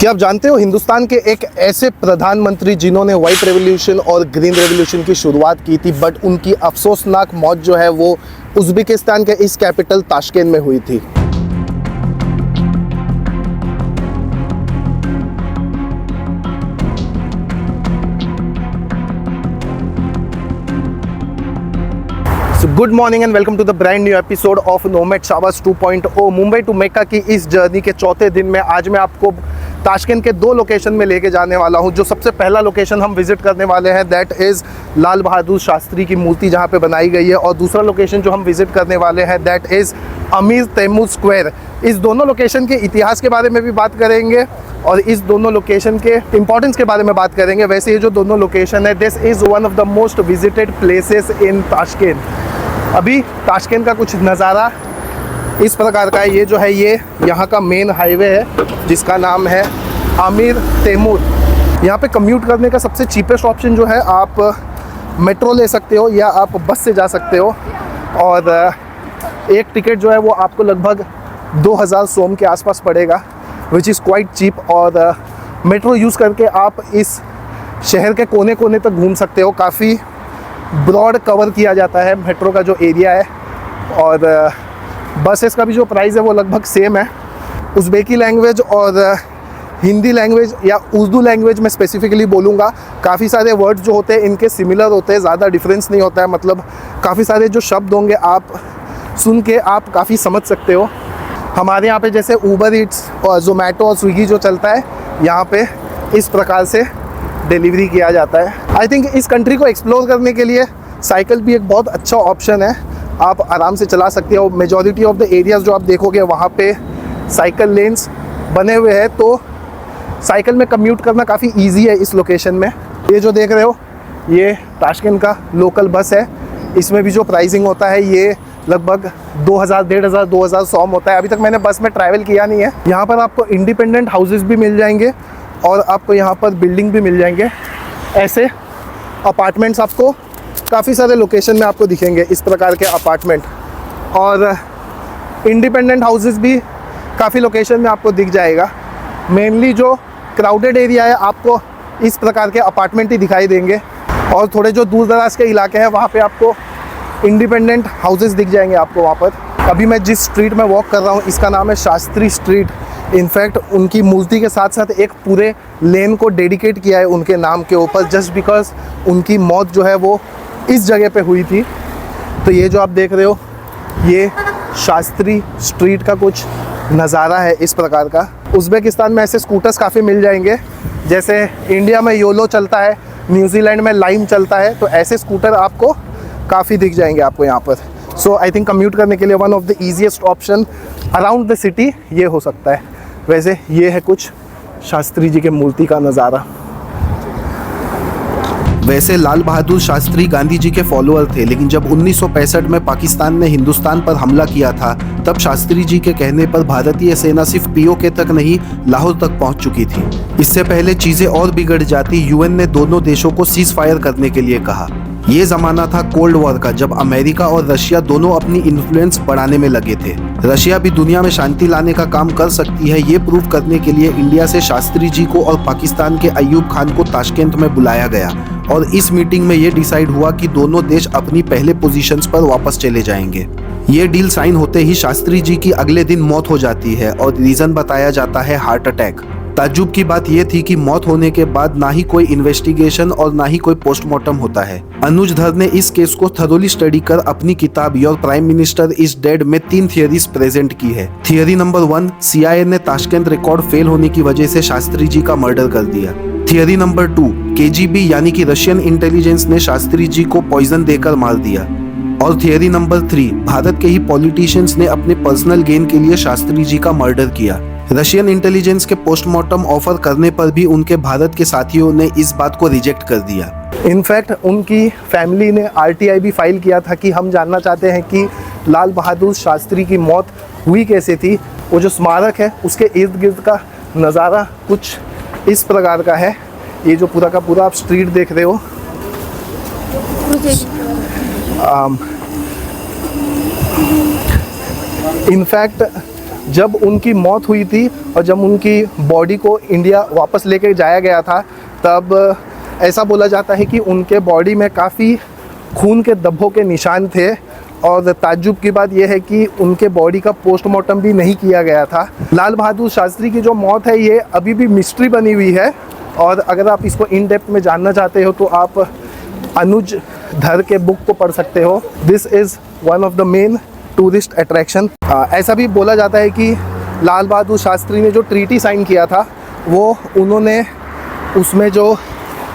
क्या आप जानते हो हिंदुस्तान के एक ऐसे प्रधानमंत्री जिन्होंने व्हाइट रेवोल्यूशन और ग्रीन रेवोल्यूशन की शुरुआत की थी, बट उनकी अफसोसनाक मौत जो है वो उज़्बेकिस्तान के इस कैपिटल ताशकेंत में हुई थी। Good morning and welcome to the brand new episode of nomad शाबाश 2.0। मुंबई टू मेक्का की इस जर्नी के चौथे दिन में आज मैं आपको ताशकेंत के दो लोकेशन में लेके जाने वाला हूं। जो सबसे पहला लोकेशन हम विजिट करने वाले हैं दैट इज़ लाल बहादुर शास्त्री की मूर्ति जहां पे बनाई गई है, और दूसरा लोकेशन जो हम विजिट करने वाले हैं दैट इज़ अमीर तैमूर स्क्वायर। इस दोनों लोकेशन के इतिहास के बारे में भी बात करेंगे और इस दोनों लोकेशन के इंपॉर्टेंस के बारे में बात करेंगे। वैसे ये जो दोनों लोकेशन है this is one of the most visited places in Tashkent. अभी ताशकेंत का कुछ नज़ारा इस प्रकार का है। ये जो है ये यहाँ का मेन हाईवे है जिसका नाम है अमीर तैमूर। यहाँ पे कम्यूट करने का सबसे चीपेस्ट ऑप्शन जो है आप मेट्रो ले सकते हो या आप बस से जा सकते हो, और एक टिकट जो है वो आपको लगभग 2000 सोम के आसपास पड़ेगा, विच इज़ क्वाइट चीप। और मेट्रो यूज़ करके आप इस शहर के कोने कोने तक घूम सकते हो। काफ़ी ब्रॉड कवर किया जाता है मेट्रो का जो एरिया है, और बसेस का भी जो प्राइस है वो लगभग सेम है। उज़्बेकी लैंग्वेज और हिंदी लैंग्वेज या उर्दू लैंग्वेज में स्पेसिफिकली बोलूँगा, काफ़ी सारे वर्ड्स जो होते हैं इनके सिमिलर होते हैं, ज़्यादा डिफरेंस नहीं होता है। मतलब काफ़ी सारे जो शब्द होंगे आप सुन के आप काफ़ी समझ सकते हो। हमारे यहाँ पे जैसे ऊबर ईट्स और जोमेटो और स्विगी जो चलता है, यहाँ पे इस प्रकार से डिलीवरी किया जाता है। आई थिंक इस कंट्री को एक्सप्लोर करने के लिए साइकिल भी एक बहुत अच्छा ऑप्शन है। आप आराम से चला सकते हो। मेजॉरिटी ऑफ द एरियाज़ जो आप देखोगे वहाँ पे साइकिल लेन्स बने हुए हैं, तो साइकिल में कम्यूट करना काफ़ी इजी है इस लोकेशन में। ये जो देख रहे हो ये ताशकेंत का लोकल बस है। इसमें भी जो प्राइसिंग होता है ये लगभग 2000, 1500, 2000 सोम होता है। अभी तक मैंने बस में ट्रैवल किया नहीं है। यहाँ पर आपको इंडिपेंडेंट हाउसेस भी मिल जाएंगे और आपको यहाँ पर बिल्डिंग भी मिल जाएंगे। ऐसे अपार्टमेंट्स आपको काफ़ी सारे लोकेशन में आपको दिखेंगे, इस प्रकार के अपार्टमेंट, और इंडिपेंडेंट हाउसेस भी काफ़ी लोकेशन में आपको दिख जाएगा। मेनली जो क्राउडेड एरिया है आपको इस प्रकार के अपार्टमेंट ही दिखाई देंगे, और थोड़े जो दूर दराज के इलाके हैं वहाँ पे आपको इंडिपेंडेंट हाउसेस दिख जाएंगे आपको वहाँ पर। अभी मैं जिस स्ट्रीट में वॉक कर रहा हूँ इसका नाम है शास्त्री स्ट्रीट। इनफैक्ट उनकी मूर्ति के साथ साथ एक पूरे लेन को डेडिकेट किया है उनके नाम के ऊपर, जस्ट बिकॉज उनकी मौत जो है वो इस जगह पे हुई थी। तो ये जो आप देख रहे हो ये शास्त्री स्ट्रीट का कुछ नज़ारा है इस प्रकार का। उज़्बेकिस्तान में ऐसे स्कूटर्स काफ़ी मिल जाएंगे, जैसे इंडिया में योलो चलता है, न्यूजीलैंड में लाइम चलता है, तो ऐसे स्कूटर आपको काफ़ी दिख जाएंगे आपको यहाँ पर। सो आई थिंक कम्यूट करने के लिए one of the easiest option around the city ये हो सकता है। वैसे ये है कुछ शास्त्री जी के मूर्ति का नज़ारा। वैसे लाल बहादुर शास्त्री गांधी जी के फॉलोअर थे, लेकिन जब 1965 में पाकिस्तान ने हिंदुस्तान पर हमला किया था तब शास्त्री जी के कहने पर भारतीय सेना सिर्फ पीओके तक नहीं लाहौर तक पहुंच चुकी थी। इससे पहले चीजें और बिगड़ जाती, यूएन ने दोनों देशों को सीज फायर करने के लिए कहा। ये जमाना था कोल्ड वॉर का, जब अमेरिका और रशिया दोनों अपनी इन्फ्लुएंस बढ़ाने में लगे थे। रशिया भी दुनिया में शांति लाने का काम कर सकती है, ये प्रूव करने के लिए इंडिया से शास्त्री जी को और पाकिस्तान के अयूब खान को ताशकेंत में बुलाया गया, और इस मीटिंग में ये डिसाइड हुआ कि दोनों देश अपनी पहले पोजीशंस पर वापस चले जाएंगे। ये डील साइन होते ही शास्त्री जी की अगले दिन मौत हो जाती है, और रीजन बताया जाता है हार्ट अटैक। ताज्जुब की बात यह थी कि मौत होने के बाद ना ही कोई इन्वेस्टिगेशन और ना ही कोई पोस्टमार्टम होता है। अनुज धर ने इस केस को थरोली स्टडी कर अपनी किताब your prime minister is dead में 3 थियरीज प्रेजेंट की है। थियरी नंबर 1, सीआईए ने ताशकेंत रिकॉर्ड फेल होने की वजह से शास्त्री जी का मर्डर कर दिया। थियरी नंबर 2, केजीबी यानी कि रशियन इंटेलिजेंस ने शास्त्री जी को पॉइजन देकर मार दिया। और थियरी नंबर 3, भारत के ही पॉलिटिशियंस ने अपने पर्सनल गेन के लिए शास्त्री जी का मर्डर किया। रशियन इंटेलिजेंस के पोस्टमार्टम ऑफर करने पर भी उनके भारत के साथियों ने इस बात को रिजेक्ट कर दिया। इनफैक्ट उनकी फैमिली ने आरटीआई भी फाइल किया था कि हम जानना चाहते हैं कि लाल बहादुर शास्त्री की मौत हुई कैसे थी। वो जो स्मारक है उसके इर्द गिर्द का नज़ारा कुछ इस प्रकार का है। ये जो पूरा का पूरा आप स्ट्रीट देख रहे हो, इनफैक्ट जब उनकी मौत हुई थी और जब उनकी बॉडी को इंडिया वापस लेके जाया गया था, तब ऐसा बोला जाता है कि उनके बॉडी में काफ़ी खून के धब्बों के निशान थे। और ताज्जुब की बात यह है कि उनके बॉडी का पोस्टमार्टम भी नहीं किया गया था। लाल बहादुर शास्त्री की जो मौत है ये अभी भी मिस्ट्री बनी हुई है, और अगर आप इसको इन डेप्थ में जानना चाहते हो तो आप अनुज धर के बुक को पढ़ सकते हो। This is one of the main tourist attraction. ऐसा भी बोला जाता है कि लाल बहादुर शास्त्री ने जो ट्रीटी साइन किया था वो उन्होंने उसमें जो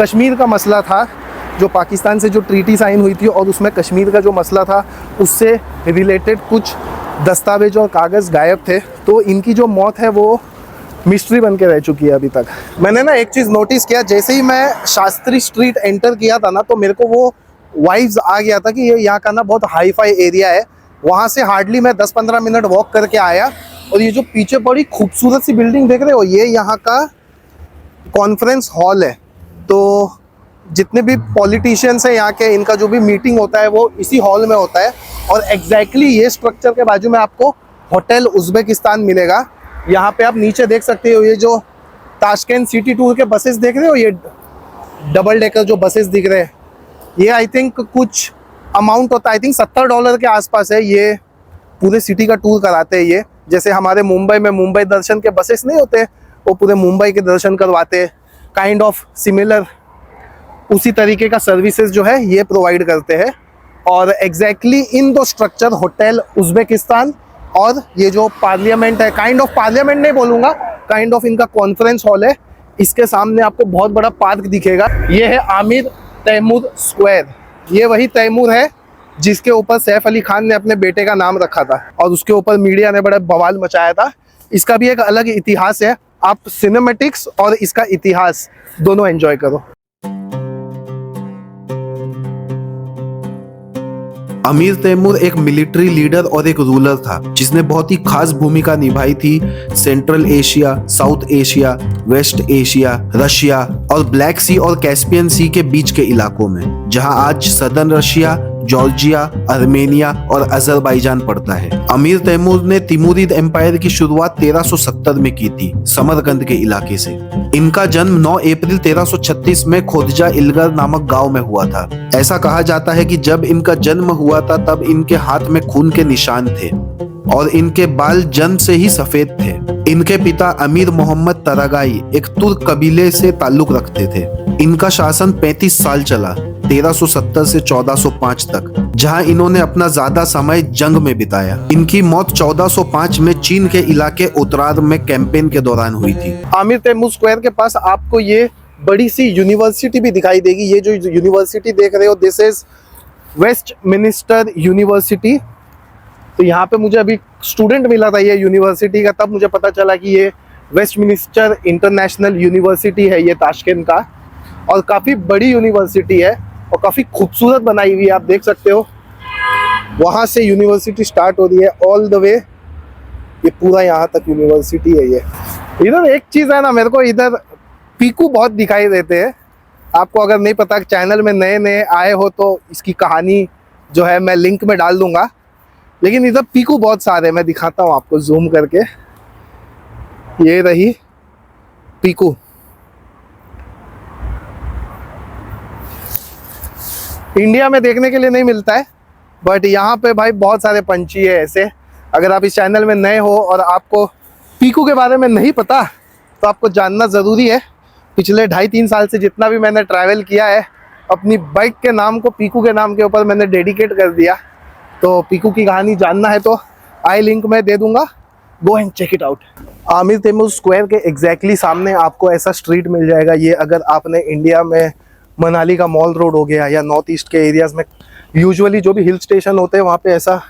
कश्मीर का मसला था, जो पाकिस्तान से जो ट्रीटी साइन हुई थी और उसमें कश्मीर का जो मसला था उससे रिलेटेड कुछ दस्तावेज और कागज़ गायब थे। तो इनकी जो मौत है वो मिस्ट्री बन के रह चुकी है अभी तक। मैंने ना एक चीज़ नोटिस किया, जैसे ही मैं शास्त्री स्ट्रीट एंटर किया था ना, तो मेरे को वो वाइब्स आ गया था कि ये यहाँ का ना बहुत हाई फाई एरिया है। वहाँ से हार्डली मैं 10-15 मिनट वॉक करके आया, और ये जो पीछे बड़ी खूबसूरत सी बिल्डिंग देख रहे हो, ये यहाँ का कॉन्फ्रेंस हॉल है। तो जितने भी पॉलिटिशियंस हैं यहाँ के, इनका जो भी मीटिंग होता है वो इसी हॉल में होता है। और एग्जैक्टली ये स्ट्रक्चर के बाजू में आपको होटल उज़्बेकिस्तान मिलेगा। यहाँ पे आप नीचे देख सकते हो, ये जो ताशकंद सिटी टूर के बसेस देख रहे हो, ये डबल डेकर जो बसेस दिख रहे हैं, ये आई थिंक कुछ अमाउंट होता है, आई थिंक $70 के आसपास है। ये पूरे सिटी का टूर कराते हैं। ये जैसे हमारे मुंबई में मुंबई दर्शन के बसेस नहीं होते, वो पूरे मुंबई के दर्शन करवाते हैं। काइंड ऑफ सिमिलर उसी तरीके का सर्विसेज जो है ये प्रोवाइड करते हैं। और एग्जैक्टली इन दो स्ट्रक्चर, होटल उज़्बेकिस्तान और ये जो पार्लियामेंट है, काइंड ऑफ पार्लियामेंट नहीं बोलूँगा, काइंड ऑफ इनका कॉन्फ्रेंस हॉल है, इसके सामने आपको बहुत बड़ा पार्क दिखेगा। ये है आमिर तैमूर स्क्वायर। ये वही तैमूर है जिसके ऊपर सैफ अली खान ने अपने बेटे का नाम रखा था, और उसके ऊपर मीडिया ने बड़ा बवाल मचाया था। इसका भी एक अलग इतिहास है। आप सिनेमेटिक्स और इसका इतिहास दोनों एंजॉय करो। अमीर तैमूर एक मिलिट्री लीडर और एक रूलर था जिसने बहुत ही खास भूमिका निभाई थी Central Asia, South Asia, West Asia, Russia और ब्लैक सी और कैस्पियन सी के बीच के इलाकों में, जहां आज सदर्न रशिया, जॉर्जिया, आर्मेनिया और अजरबैजान पड़ता है। अमीर तैमूर ने तिमूरिद एम्पायर की शुरुआत 1370 में की थी, समरकंद के इलाके से। इनका जन्म 9 अप्रैल 1336 में खोदजा इलगर नामक गांव में हुआ था। ऐसा कहा जाता है कि जब इनका जन्म हुआ था तब इनके हाथ में खून के निशान थे और इनके बाल जन्म से ही सफेद थे। इनके पिता अमीर मोहम्मद तरागाई एक तुर्क कबीले से ताल्लुक रखते थे। इनका शासन 35 साल चला, 1370 से 1405 तक, जहां इन्होंने अपना ज्यादा समय जंग में बिताया। इनकी मौत 1405 में चीन के इलाके उत्तरार्ध में कैंपेन के दौरान हुई थी। आमिर तैमूर स्क्वायर के पास आपको ये बड़ी सी यूनिवर्सिटी भी दिखाई देगी। ये जो यूनिवर्सिटी देख रहे हो, दिस इज वेस्टमिनिस्टर यूनिवर्सिटी। तो यहाँ पे मुझे अभी स्टूडेंट मिला था ये यूनिवर्सिटी का, तब मुझे पता चला कि ये वेस्टमिनिस्टर इंटरनेशनल यूनिवर्सिटी है ये ताशकंद का, और काफ़ी बड़ी यूनिवर्सिटी है और काफ़ी खूबसूरत बनाई हुई है। आप देख सकते हो वहाँ से यूनिवर्सिटी स्टार्ट हो रही है ऑल द वे, ये पूरा यहाँ तक यूनिवर्सिटी है। ये इधर एक चीज़ है ना, मेरे को इधर पीकू बहुत दिखाई देते हैं। आपको अगर नहीं पता, चैनल में नए नए आए हो तो इसकी कहानी जो है मैं लिंक में डाल दूंगा। लेकिन इधर पीकू बहुत सारे, मैं दिखाता हूँ आपको जूम करके। ये रही पीकू। इंडिया में देखने के लिए नहीं मिलता है, बट यहाँ पे भाई बहुत सारे पंछी है ऐसे। अगर आप इस चैनल में नए हो और आपको पीकू के बारे में नहीं पता तो आपको जानना ज़रूरी है। पिछले 2.5-3 साल से जितना भी मैंने ट्रैवल किया है, अपनी बाइक के नाम को पीकू के नाम के ऊपर मैंने डेडिकेट कर दिया। तो पीकू की कहानी जानना है तो आई लिंक में दे दूंगा, go and check it out. Amir Timur Square के एग्जैक्टली सामने आपको ऐसा स्ट्रीट मिल जाएगा। ये अगर आपने इंडिया में मनाली का मॉल रोड हो गया या नॉर्थ ईस्ट के एरियाज़ में यूजुअली जो भी हिल स्टेशन होते हैं वहाँ पे ऐसा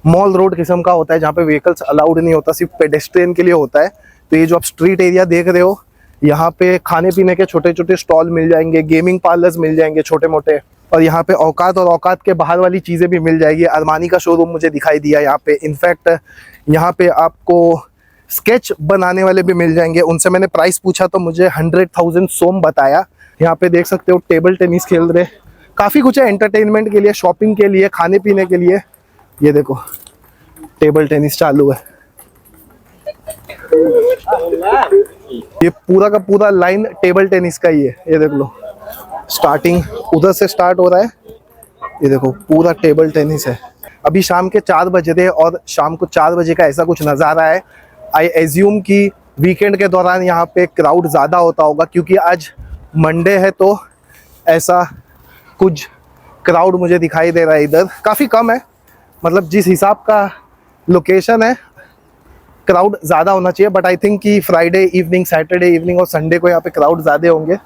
मॉल रोड किस्म का होता है जहाँ पे व्हीकल्स अलाउड नहीं होता, सिर्फ पेडेस्ट्रियन के लिए होता है। तो ये जो आप स्ट्रीट एरिया देख रहे हो, यहाँ पे खाने पीने के छोटे छोटे स्टॉल मिल जाएंगे, गेमिंग पार्लर्स मिल जाएंगे छोटे मोटे, और यहाँ पे औकात और औकात के बाहर वाली चीज़ें भी मिल जाएगी। अरमानी का शोरूम मुझे दिखाई दिया यहाँ पे। इनफैक्ट यहाँ पे आपको स्केच बनाने वाले भी मिल जाएंगे। उनसे मैंने प्राइस पूछा तो मुझे 100,000 सोम बताया। यहाँ पे देख सकते हो टेबल टेनिस खेल रहे, काफ़ी कुछ है एंटरटेनमेंट के लिए, शॉपिंग के लिए, खाने पीने के लिए। ये देखो टेबल टेनिस चालू है। ये पूरा का पूरा लाइन टेबल टेनिस का ही है, ये देख लो। स्टार्टिंग उधर से स्टार्ट हो रहा है, ये देखो पूरा टेबल टेनिस है। अभी शाम के 4 बज रहे और शाम को 4 बजे का ऐसा कुछ नज़ारा है। आई एज्यूम कि वीकेंड के दौरान यहाँ पे क्राउड ज़्यादा होता होगा, क्योंकि आज मंडे है तो ऐसा कुछ क्राउड मुझे दिखाई दे रहा है। इधर काफ़ी कम है, मतलब जिस हिसाब का लोकेशन है क्राउड ज़्यादा होना चाहिए, बट आई थिंक कि फ्राइडे इवनिंग, सैटरडे इवनिंग और संडे को यहाँ पे क्राउड ज़्यादा होंगे।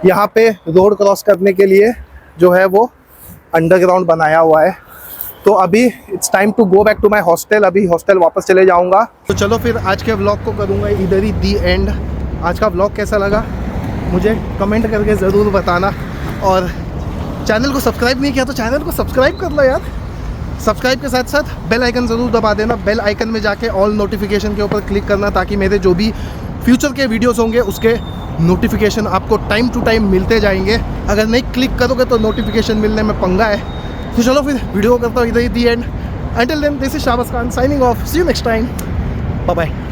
यहाँ पे रोड क्रॉस करने के लिए जो है वो अंडरग्राउंड बनाया हुआ है। तो अभी it's time to go back to my hostel. अभी हॉस्टल वापस चले जाऊँगा। तो चलो फिर आज के व्लॉग को करूँगा इधर ही दी एंड। आज का व्लॉग कैसा लगा मुझे कमेंट करके ज़रूर बताना, और चैनल को सब्सक्राइब नहीं किया तो चैनल को सब्सक्राइब कर लो यार। सब्सक्राइब के साथ साथ बेल आइकन ज़रूर दबा देना। बेल आइकन में जाके ऑल नोटिफिकेशन के ऊपर क्लिक करना, ताकि मेरे जो भी फ्यूचर के वीडियोस होंगे उसके नोटिफिकेशन आपको टाइम टू टाइम मिलते जाएंगे। अगर नहीं क्लिक करोगे तो नोटिफिकेशन मिलने में पंगा है। तो चलो फिर वीडियो करता हूँ इधर ही the end. Until then, this is Shahbaz Khan signing off. See you next time, bye bye.